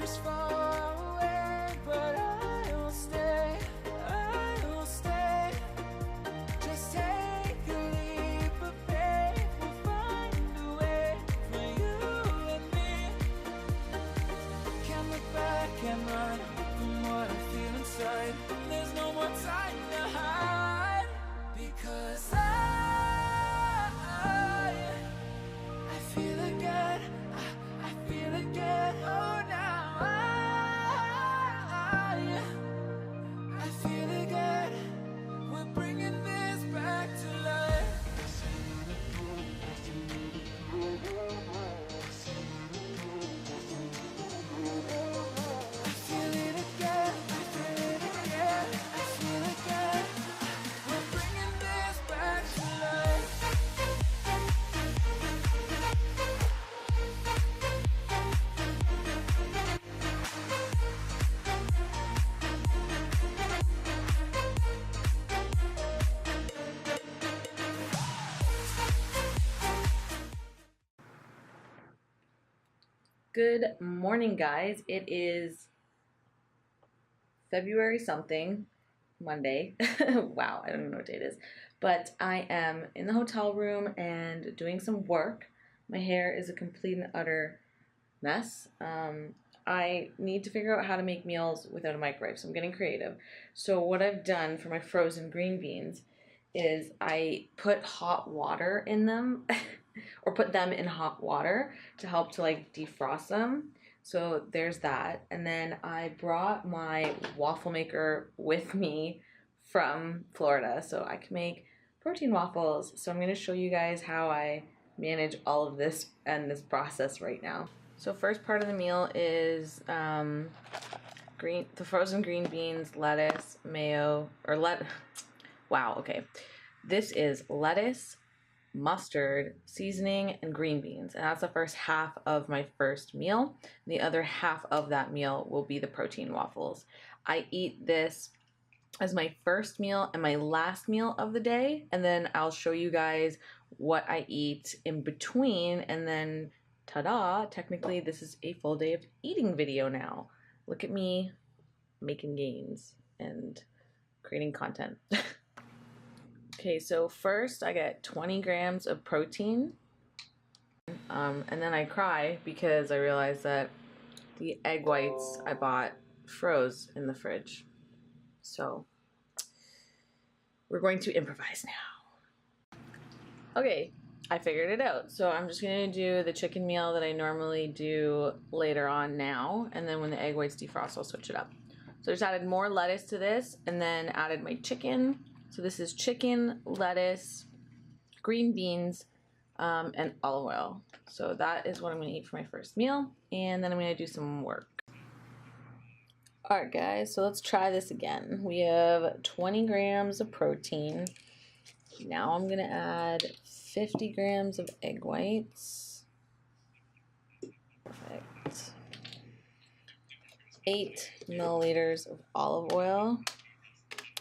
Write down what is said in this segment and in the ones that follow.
just far away, but I will stay, I will stay. Just take a leap of faith, we'll find a way for you and me. Can't look back and run from what I feel inside. There's no more time to hide, because I feel again, I feel again. Oh, now I feel again. We're bringing this back to life. I feel it again, I feel it again, I feel again. We're bringing this back to life. Good morning, guys. It is February something, Monday. Wow, I don't even know what day it is. But I am in the hotel room and doing some work. My hair is a complete and utter mess. I need to figure out how to make meals without a microwave, so I'm getting creative. So what I've done for my frozen green beans is I put hot water in them or put them in hot water to help to like defrost them. So there's that. And then I brought my waffle maker with me from Florida so I can make protein waffles. So I'm going to show you guys how I manage all of this and this process right now. So first part of the meal is the frozen green beans, lettuce, mayo, or wow, okay. This is lettuce, mustard, seasoning, and green beans. And that's the first half of my first meal. The other half of that meal will be the protein waffles. I eat this as my first meal and my last meal of the day, and then I'll show you guys what I eat in between, and then ta-da, technically this is a full day of eating video now. Look at me making gains and creating content. Okay, so first I get 20 grams of protein, and then I cry because I realized that the egg whites I bought froze in the fridge. So we're going to improvise now. Okay, I figured it out. So I'm just going to do the chicken meal that I normally do later on now, and then when the egg whites defrost, I'll switch it up. So I just added more lettuce to this, and then added my chicken. So this is chicken, lettuce, green beans, and olive oil. So that is what I'm going to eat for my first meal, and then I'm going to do some work. Alright guys, so let's try this again. We have 20 grams of protein. Now I'm going to add 50 grams of egg whites. Perfect. 8 milliliters of olive oil.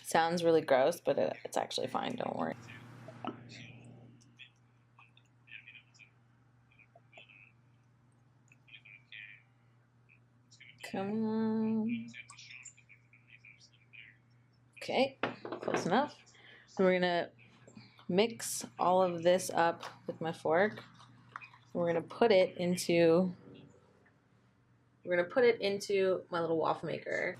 Sounds really gross, but it's actually fine, don't worry. Come on. Okay, close enough. So we're gonna mix all of this up with my fork. We're gonna put it into my little waffle maker.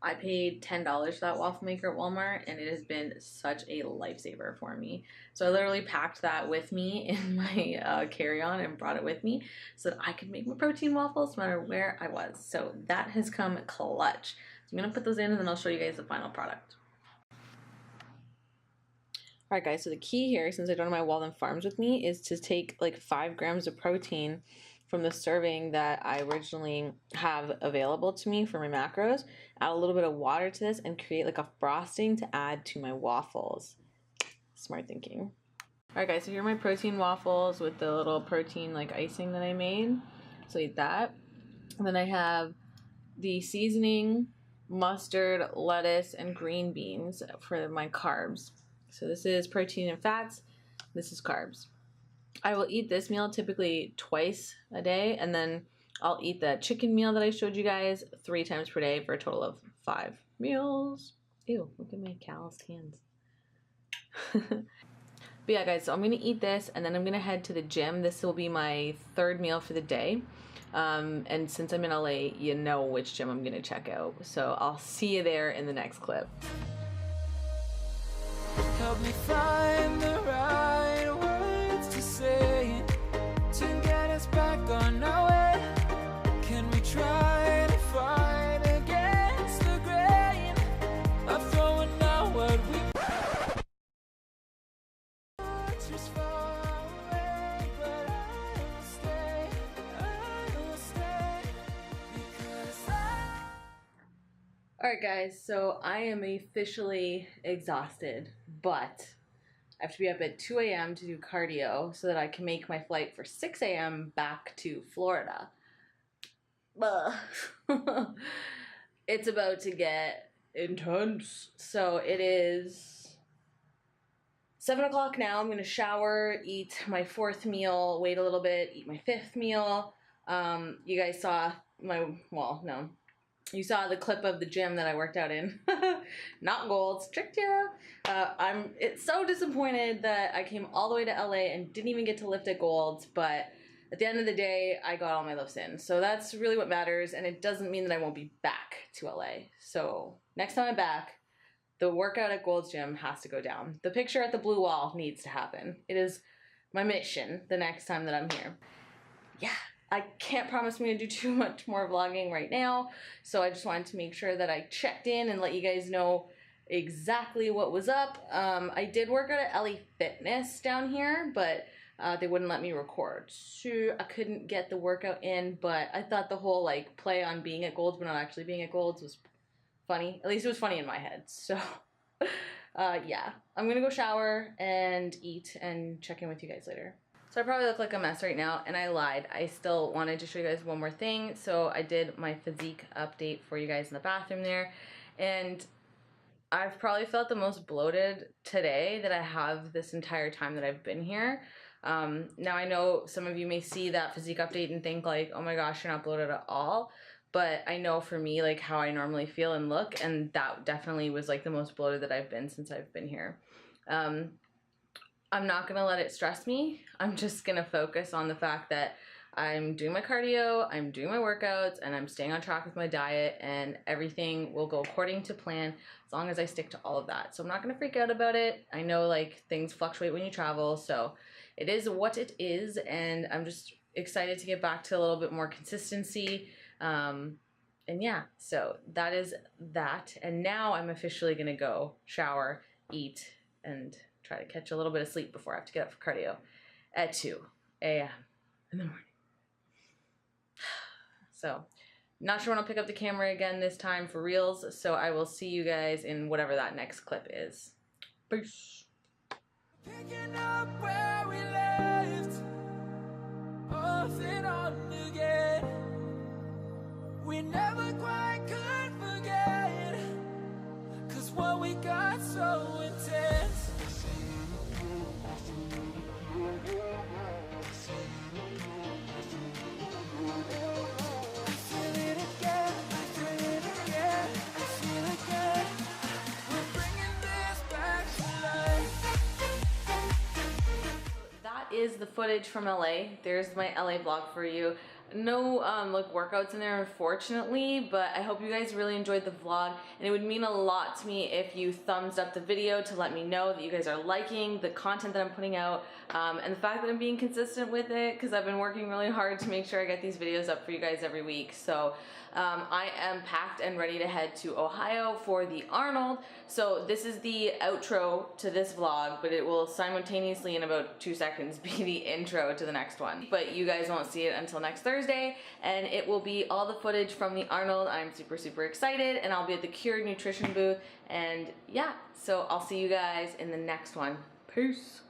I paid $10 for that waffle maker at Walmart, and it has been such a lifesaver for me. So I literally packed that with me in my carry-on and brought it with me so that I could make my protein waffles no matter where I was. So that has come clutch. So I'm going to put those in, and then I'll show you guys the final product. Alright guys, so the key here, since I don't have my Walden Farms with me, is to take like 5 grams of protein from the serving that I originally have available to me for my macros, add a little bit of water to this, and create like a frosting to add to my waffles. Smart thinking. Alright guys, so here are my protein waffles with the little protein like icing that I made. So eat that. And then I have the seasoning, mustard, lettuce, and green beans for my carbs. So this is protein and fats, this is carbs. I will eat this meal typically twice a day, and then I'll eat the chicken meal that I showed you guys 3 times per day for a total of 5 meals. Ew, look at my calloused hands. But yeah, guys, so I'm going to eat this, and then I'm going to head to the gym. This will be my 3rd meal for the day. And since I'm in LA, you know which gym I'm going to check out. So I'll see you there in the next clip. Help me find the right words to say to get us back on our way. Can we try to fight against the grain of throwing out what we just far away, but I'll stay because Alright guys, so I am officially exhausted, but I have to be up at 2 a.m. to do cardio so that I can make my flight for 6 a.m. back to Florida. It's about to get intense. So it is 7 o'clock now. I'm gonna shower, eat my 4th meal, wait a little bit, eat my 5th meal. You guys saw my, well, no. You saw the clip of the gym that I worked out in. Not Gold's, tricked ya. I'm so disappointed that I came all the way to LA and didn't even get to lift at Gold's, but at the end of the day, I got all my lifts in. So that's really what matters, and it doesn't mean that I won't be back to LA. So next time I'm back, the workout at Gold's Gym has to go down. The picture at the blue wall needs to happen. It is my mission the next time that I'm here. Yeah. I can't promise I'm going to do too much more vlogging right now, so I just wanted to make sure that I checked in and let you guys know exactly what was up. I did work out at LA Fitness down here, but they wouldn't let me record, so I couldn't get the workout in, but I thought the whole like play on being at Gold's but not actually being at Gold's was funny. At least it was funny in my head, so yeah. I'm going to go shower and eat and check in with you guys later. So I probably look like a mess right now, and I lied. I still wanted to show you guys one more thing. So I did my physique update for you guys in the bathroom there, and I've probably felt the most bloated today that I have this entire time that I've been here. Now I know some of you may see that physique update and think like, oh my gosh, you're not bloated at all. But I know for me, like how I normally feel and look, and that definitely was like the most bloated that I've been since I've been here. I'm not gonna let it stress me. I'm just gonna focus on the fact that I'm doing my cardio, I'm doing my workouts, and I'm staying on track with my diet, and everything will go according to plan as long as I stick to all of that. So I'm not gonna freak out about it. I know like things fluctuate when you travel, so it is what it is, and I'm just excited to get back to a little bit more consistency. And yeah, so that is that. And now I'm officially gonna go shower, eat, and try to catch a little bit of sleep before I have to get up for cardio at 2 a.m. in the morning. So, not sure when I'll pick up the camera again this time for reals, so I will see you guys in whatever that next clip is. Peace. picking up where we left, off and on again. We never quite could forget, 'cause what we got so intense. Is the footage from LA. There's my LA vlog for you. No like workouts in there unfortunately, but I hope you guys really enjoyed the vlog, and it would mean a lot to me if you thumbs up the video to let me know that you guys are liking the content that I'm putting out, and the fact that I'm being consistent with it, because I've been working really hard to make sure I get these videos up for you guys every week. So I am packed and ready to head to Ohio for the Arnold. So this is the outro to this vlog, but it will simultaneously in about 2 seconds be the intro to the next one. But you guys won't see it until next Thursday, and it will be all the footage from the Arnold. I'm super excited, and I'll be at the Cured Nutrition booth, and yeah, so I'll see you guys in the next one. Peace.